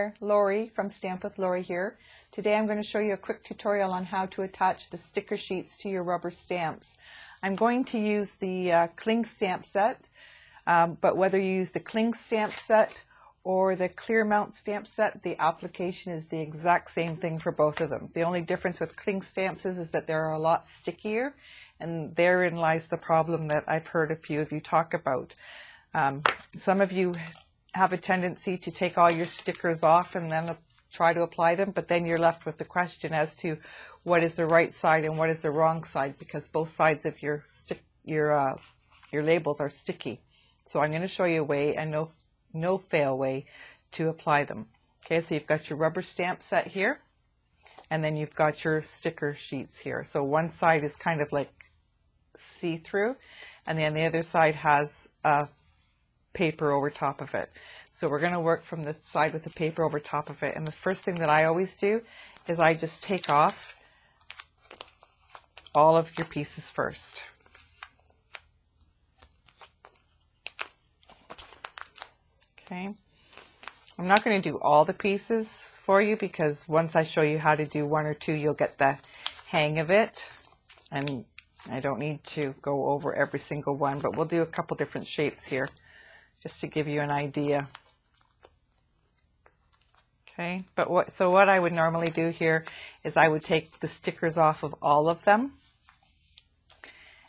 there, Lori from Stamp with Lori here. Today I'm going to show you a quick tutorial on how to attach the sticker sheets to your rubber stamps. I'm going to use the cling stamp set, but whether you use the cling stamp set or the clear mount stamp set, the application is the exact same thing for both of them. The only difference with cling stamps is that they're a lot stickier, and therein lies the problem that I've heard a few of you talk about. Some of you have a tendency to take all your stickers off and then try to apply them, but then you're left with the question as to what is the right side and what is the wrong side, because both sides of your labels are sticky. So I'm going to show you a way, and no fail way to apply them. Okay, so you've got your rubber stamp set here, and then you've got your sticker sheets here. So one side is kind of like see-through, and then the other side has paper over top of it. So we're going to work from the side with the paper over top of it. And the first thing that I always do is I just take off all of your pieces first. Okay. I'm not going to do all the pieces for you, because once I show you how to do one or two, you'll get the hang of it. And I don't need to go over every single one, but we'll do a couple different shapes here just to give you an idea. Okay, but what I would normally do here is I would take the stickers off of all of them,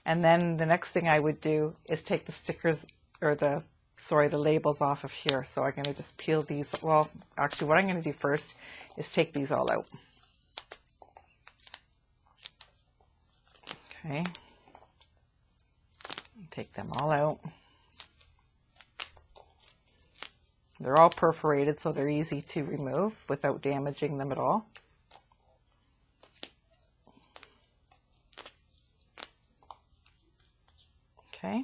and then the next thing I would do is take the stickers, or the labels off of here. So I'm going to just peel these. Well, actually what I'm going to do first is take these all out. Okay, take them all out. They're all perforated, so they're easy to remove without damaging them at all. Okay.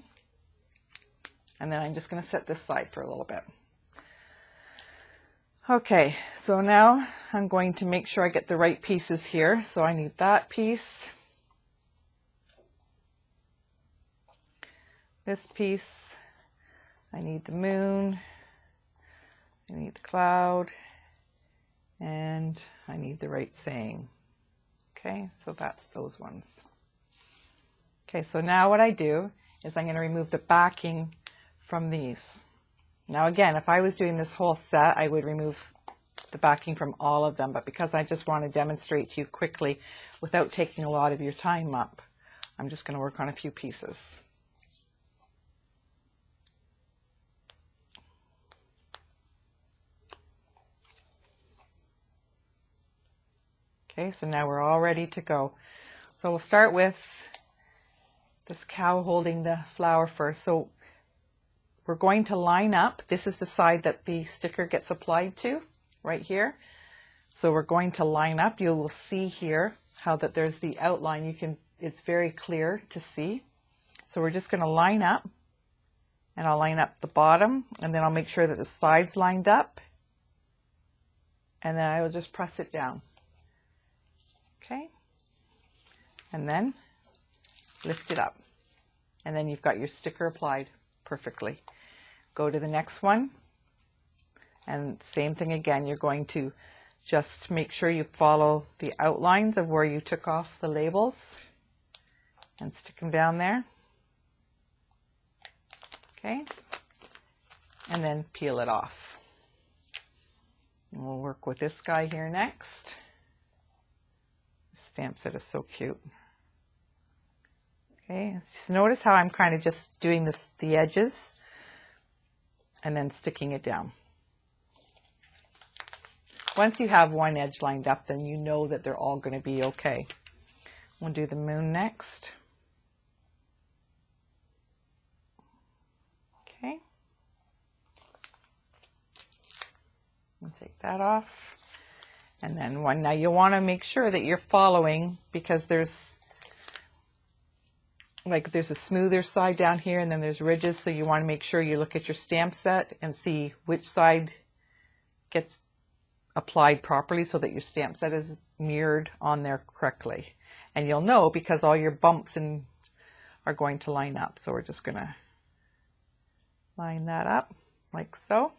And then I'm just going to set this side for a little bit. Okay, so now I'm going to make sure I get the right pieces here. So I need that piece, this piece, I need the moon, I need the cloud, and I need the right saying. Okay, so that's those ones. Okay, so now what I do is I'm going to remove the backing from these. Now again, if I was doing this whole set, I would remove the backing from all of them, but because I just want to demonstrate to you quickly without taking a lot of your time up, I'm just going to work on a few pieces. Okay, so now we're all ready to go. So we'll start with this cow holding the flower first. So we're going to line up. This is the side that the sticker gets applied to, right here. So we're going to line up. You will see here how that there's the outline. It's very clear to see. So we're just going to line up, and I'll line up the bottom, and then I'll make sure that the side's lined up, and then I will just press it down. Okay, and then lift it up, and then you've got your sticker applied perfectly. Go to the next one, and same thing again. You're going to just make sure you follow the outlines of where you took off the labels and stick them down there. Okay, and then peel it off. And we'll work with this guy here next. Stamp set is so cute. Okay, just notice how I'm kind of just doing the edges and then sticking it down. Once you have one edge lined up, then you know that they're all going to be okay. We'll do the moon next. Okay. I'll take that off. And then one. Now you'll want to make sure that you're following, because there's a smoother side down here, and then there's ridges. So you want to make sure you look at your stamp set and see which side gets applied properly, so that your stamp set is mirrored on there correctly. And you'll know because all your bumps are going to line up. So we're just going to line that up like so.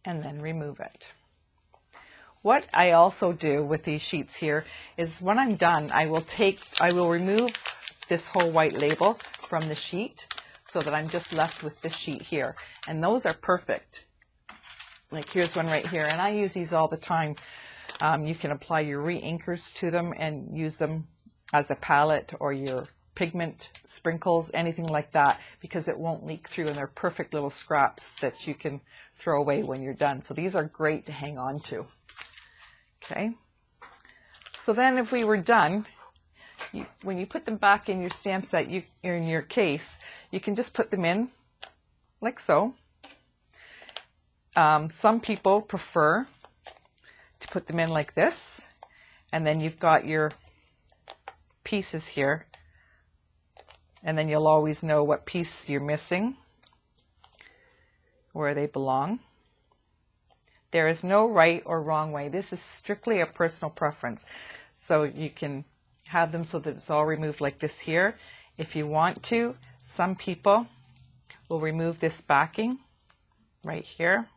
and then remove it. What I also do with these sheets here is when I'm done, I will remove this whole white label from the sheet so that I'm just left with this sheet here. And those are perfect. Like here's one right here, and I use these all the time. You can apply your re-inkers to them and use them as a palette or your pigment sprinkles, anything like that, because it won't leak through, and they're perfect little scraps that you can throw away when you're done. So these are great to hang on to. Okay, so then if we were done, when you put them back in your stamp set, in your case, you can just put them in like so. Some people prefer to put them in like this, and then you've got your pieces here, and then you'll always know what piece you're missing, where they belong. There is no right or wrong way. This is strictly a personal preference. So you can have them so that it's all removed like this here. If you want to, some people will remove this backing right here.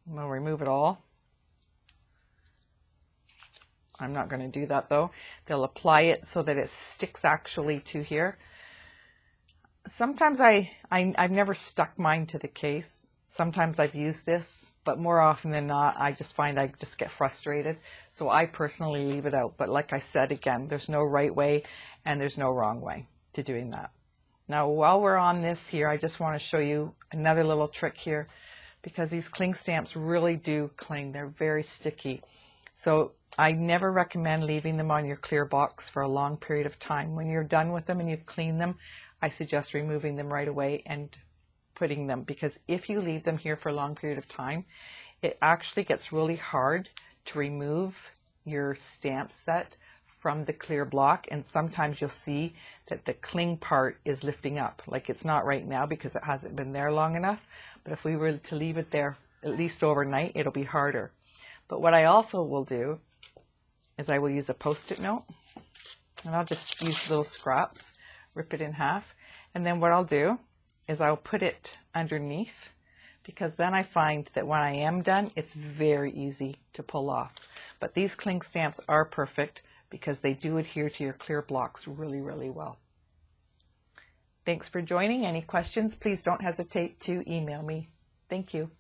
They'll remove it all. I'm not going to do that though. They'll apply it so that it sticks actually to here. Sometimes I've never stuck mine to the case. Sometimes I've used this, but more often than not, I just find I just get frustrated. So I personally leave it out. But like I said, again, there's no right way and there's no wrong way to doing that. Now, while we're on this here, I just want to show you another little trick here, because these cling stamps really do cling. They're very sticky. So I never recommend leaving them on your clear box for a long period of time. When you're done with them and you've cleaned them, I suggest removing them right away and putting them, because if you leave them here for a long period of time, it actually gets really hard to remove your stamp set from the clear block, and sometimes you'll see that the cling part is lifting up. Like it's not right now because it hasn't been there long enough, but if we were to leave it there at least overnight, it'll be harder. But what I also will do is I will use a Post-it note, and I'll just use little scraps, rip it in half, and then what I'll do is I'll put it underneath, because then I find that when I am done, it's very easy to pull off. But these cling stamps are perfect because they do adhere to your clear blocks really, really well. Thanks for joining. Any questions, please don't hesitate to email me. Thank you.